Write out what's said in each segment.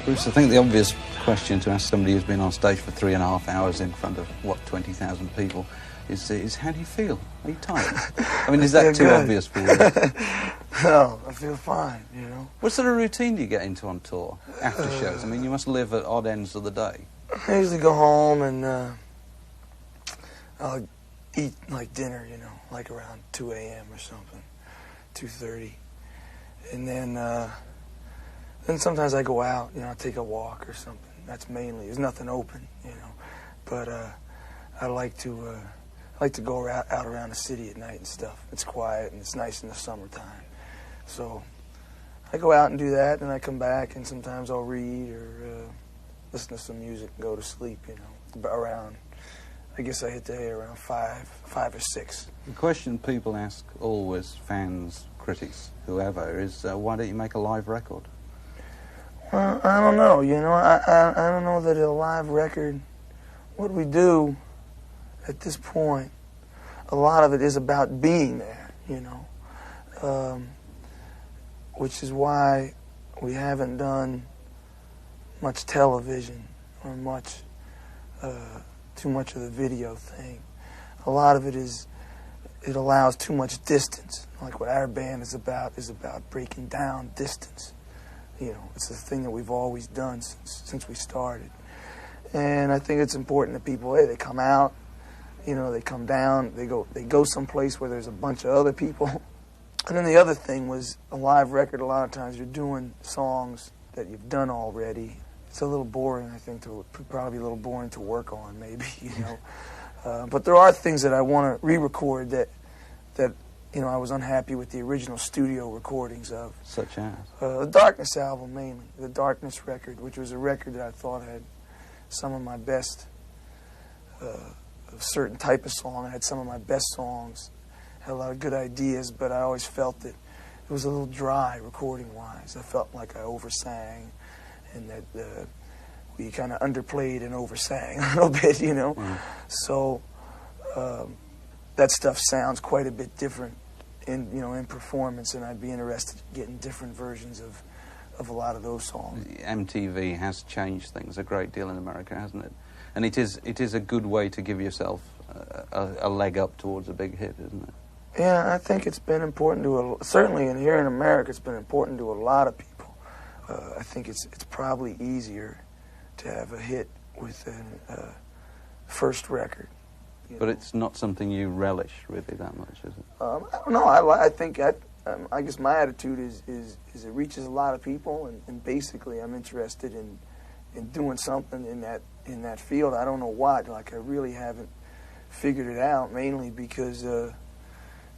Bruce, I think the obvious question to ask somebody who's been on stage for 3.5 hours in front of, what, 20,000 people, is how do you feel? Are you tired? I mean, is that too obvious for you? No, I feel fine, you know. What sort of routine do you get into on tour after shows? I mean, you must live at odd ends of the day. I usually go home and I'll eat, like, dinner, you know, like around 2 a.m. or something, 2:30. And then sometimes I go out, you know, I'll take a walk or something. That's mainly, there's nothing open, you know. But I like to go out around the city at night and stuff. It's quiet and it's nice in the summertime. So I go out and do that, and I come back, and sometimes I'll read or listen to some music and go to sleep, you know, around, I guess I hit the hay around 5 or 6. The question people ask always, fans, critics, whoever, is why don't you make a live record? Well, I don't know, you know, I don't know that a live record, what we do at this point, a lot of it is about being there, you know, which is why we haven't done much television or too much of the video thing. A lot of it allows too much distance. Like what our band is about breaking down distance. You know, it's a thing that we've always done since we started. And I think it's important that people, hey, they come out, you know, they come down, they go someplace where there's a bunch of other people. And then the other thing was a live record, a lot of times you're doing songs that you've done already. It's a little boring, I think, probably a little boring to work on, maybe, you know. But there are things that I want to re-record that, you know, I was unhappy with the original studio recordings of. Such as? The Darkness album, mainly. The Darkness record, which was a record that I thought had some of my best, a certain type of song. I had some of my best songs, had a lot of good ideas, but I always felt that it was a little dry recording-wise. I felt like I oversang, and that we kind of underplayed and oversang a little bit, you know. Mm. So that stuff sounds quite a bit different in performance, and I'd be interested in getting different versions of a lot of those songs. MTV has changed things a great deal in America, hasn't it? And it is a good way to give yourself a leg up towards a big hit, isn't it? Yeah, I think it's been important certainly here in America, it's been important to a lot of people. I think it's probably easier to have a hit with a first record. But it's not something you relish really that much, is it? I don't know. I guess my attitude is it reaches a lot of people, and basically I'm interested in doing something in that field. I don't know what. Like, I really haven't figured it out, mainly because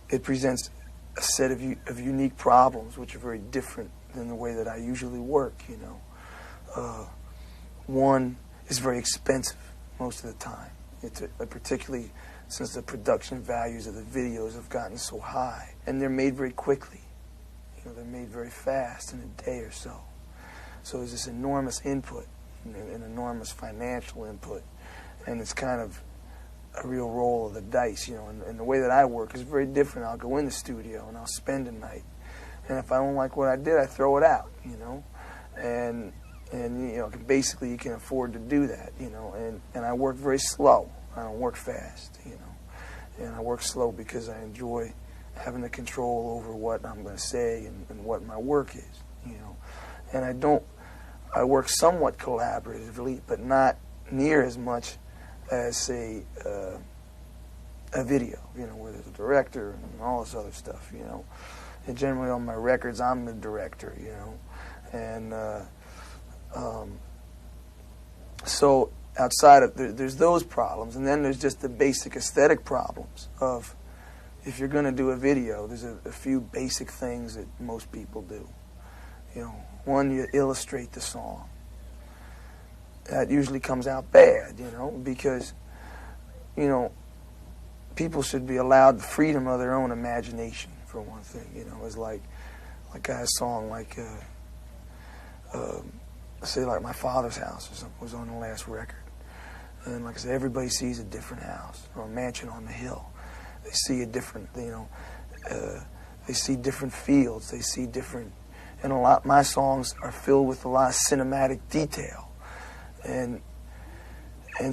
it presents a set of unique problems which are very different than the way that I usually work, you know. One is very expensive most of the time. It's particularly since the production values of the videos have gotten so high. And they're made very quickly. You know, they're made very fast in a day or so. So there's this enormous input, an enormous financial input. And it's kind of a real roll of the dice, you know. And the way that I work is very different. I'll go in the studio and I'll spend a night. And if I don't like what I did, I throw it out, you know. And you know, basically you can afford to do that, you know, and I work very slow. I don't work fast, you know, and I work slow because I enjoy having the control over what I'm going to say and what my work is, you know. And I work somewhat collaboratively, but not near as much as, say, a video, you know, where there's a director and all this other stuff, you know. And generally on my records, I'm the director, you know, and so outside of there's those problems, and then there's just the basic aesthetic problems of, if you're going to do a video, there's a few basic things that most people do. You know, one, you illustrate the song. That usually comes out bad, you know, because, you know, people should be allowed the freedom of their own imagination, for one thing. You know, it's like a song like say like My Father's House or something was on the last record. And like I said, everybody sees a different house or a mansion on the hill. They see a different, you know, they see different fields. They see different and my songs are filled with a lot of cinematic detail, and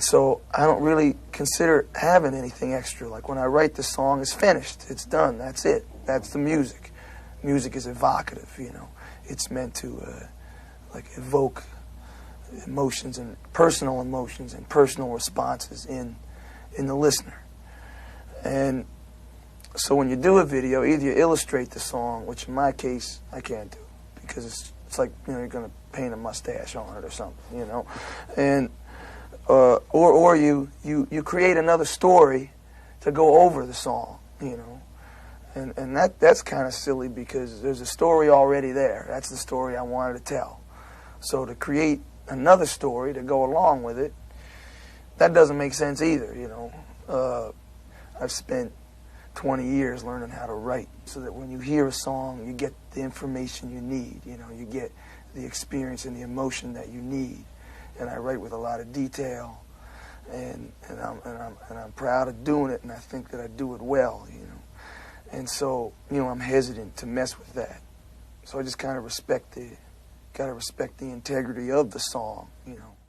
so I don't really consider having anything extra. Like when I write the song, it's finished, it's done, that's it, that's the music. Music is evocative, you know. It's meant to like evoke emotions and personal responses in the listener. And so when you do a video, either you illustrate the song, which in my case I can't do because it's like, you know, you're going to paint a mustache on it or something, you know, and or you create another story to go over the song, you know. And that's kind of silly because there's a story already there. That's the story I wanted to tell. So to create another story to go along with it, that doesn't make sense either, you know. I've spent 20 years learning how to write so that when you hear a song, you get the information you need, you know, you get the experience and the emotion that you need. And I write with a lot of detail, and I'm proud of doing it, and I think that I do it well, you know. And so, you know, I'm hesitant to mess with that. So I just kind of gotta respect the integrity of the song, you know.